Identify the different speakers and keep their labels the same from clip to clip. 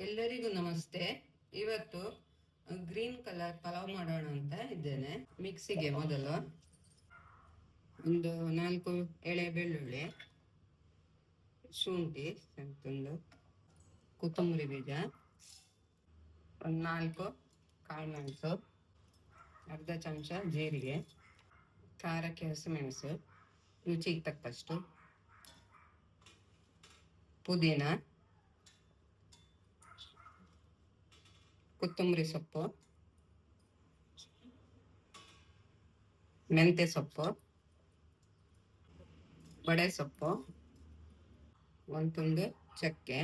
Speaker 1: ಎಲ್ಲರಿಗೂ ನಮಸ್ತೆ. ಇವತ್ತು ಗ್ರೀನ್ ಕಲರ್ ಪಲಾವ್ ಮಾಡೋಣ ಅಂತ ಇದ್ದೇನೆ. ಮಿಕ್ಸಿಗೆ ಮೊದಲು ಒಂದು 4 ಎಳೆ ಬೆಳ್ಳುಳ್ಳಿ, ಶುಂಠಿ ಒಂದು, ಕೊತ್ತಂಬರಿ ಬೀಜ, ಒಂದು 4 ಕಾಳುಮೆಣಸು, ಅರ್ಧ ಚಮಚ ಜೀರಿಗೆ, ಖಾರಕ್ಕೆ ಹಸಿಮೆಣಸು, ರುಚಿಗೆ ತಕ್ಕಷ್ಟು, ಪುದೀನ, ಕೊತ್ತಂಬರಿ ಸೊಪ್ಪು, ಮೆಂತ್ಯ ಸೊಪ್ಪು, ಬಡೆ ಸೊಪ್ಪು, ಒಂದು ತುಂಡು ಚಕ್ಕೆ,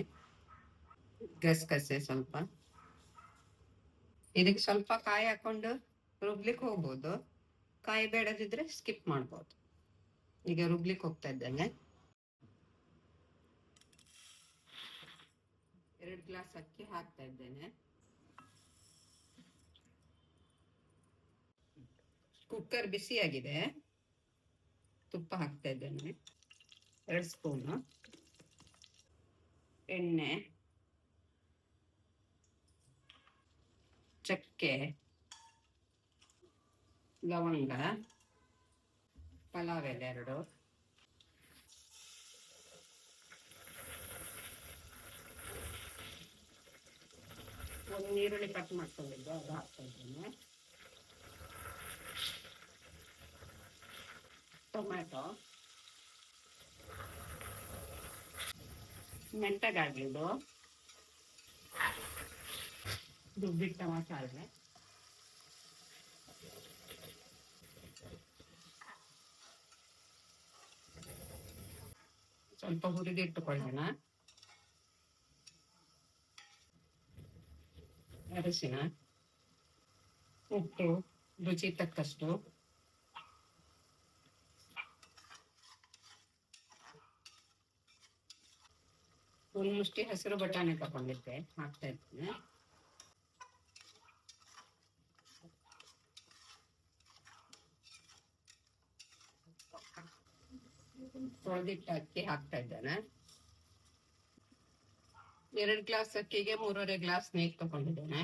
Speaker 1: ಗಸಗಸೆ ಸ್ವಲ್ಪ. ಇದಕ್ಕೆ ಸ್ವಲ್ಪ ಕಾಯಿ ಹಾಕೊಂಡು ರುಬ್ಲಿಕ್ಕೆ ಹೋಗ್ಬೋದು, ಕಾಯಿ ಬೇಡದಿದ್ರೆ ಸ್ಕಿಪ್ ಮಾಡ್ಬೋದು. ಈಗ ರುಬ್ಲಿಕ್ಕೆ ಹೋಗ್ತಾ ಇದ್ದೇನೆ. 2 ಗ್ಲಾಸ್ ಅಕ್ಕಿ ಹಾಕ್ತಾ ಇದ್ದೇನೆ. ಕುಕ್ಕರ್ ಬಿಸಿಯಾಗಿದೆ, ತುಪ್ಪ ಹಾಕ್ತಾ ಇದ್ದೇನೆ. 2 ಸ್ಪೂನು ಎಣ್ಣೆ, ಚಕ್ಕೆ, ಲವಂಗ, ಪಲಾವ್ ಎಲೆ 2, ಒಂದು ಈರುಳ್ಳಿ ಕಟ್ ಮಾಡ್ಕೊಂಡಿದ್ದೆ ಅದು ಹಾಕ್ತಾ ಇದ್ದೇನೆ. ಟೊಮ್ಯಾಟೊ, ಮೆಂತಗಾಗಿದ್ದು, ರುಬ್ಬಿಟ್ಟ ಮಸಾಲೆ, ಸ್ವಲ್ಪ ಹುರಿದಿಟ್ಟುಕೊಳ್ಳೋಣ. ಅರಿಶಿನ, ಉಪ್ಪು ರುಚಿ ತಕ್ಕಷ್ಟು, ಒಂದು ಮುಷ್ಟಿ ಹಸಿರು ಬಟಾಣಿ ತಗೊಂಡಿದ್ದೆ ಹಾಕ್ತಾ ಇದ್ದೇನೆ. ತೊಳೆದಿಟ್ಟ ಅಕ್ಕಿ ಹಾಕ್ತಾ ಇದ್ದೇನೆ. 2 ಗ್ಲಾಸ್ ಅಕ್ಕಿಗೆ 3.5 ಗ್ಲಾಸ್ ನೀರು ತಗೊಂಡಿದ್ದೇನೆ.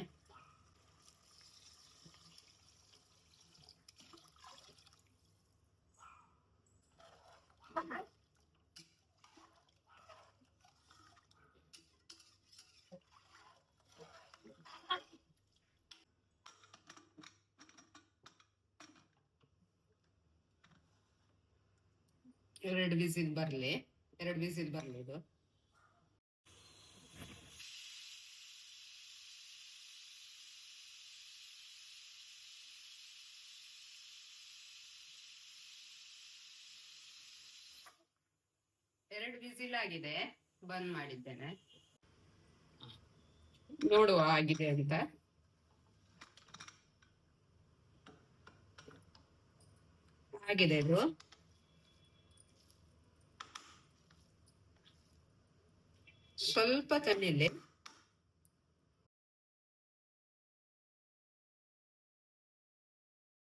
Speaker 1: ಎರಡು ವಿಸಿಲ್ ಬರ್ಲಿ ಇದು. ಎರಡು ವಿಸಿಲ್ ಆಗಿದೆ, ಬಂದ್ ಮಾಡಿದ್ದೇನೆ. ನೋಡುವ ಆಗಿದೆ ಅಂತ. ಆಗಿದೆ ಇದು. ಸ್ವಲ್ಪ ತಣ್ಣೀಲಿ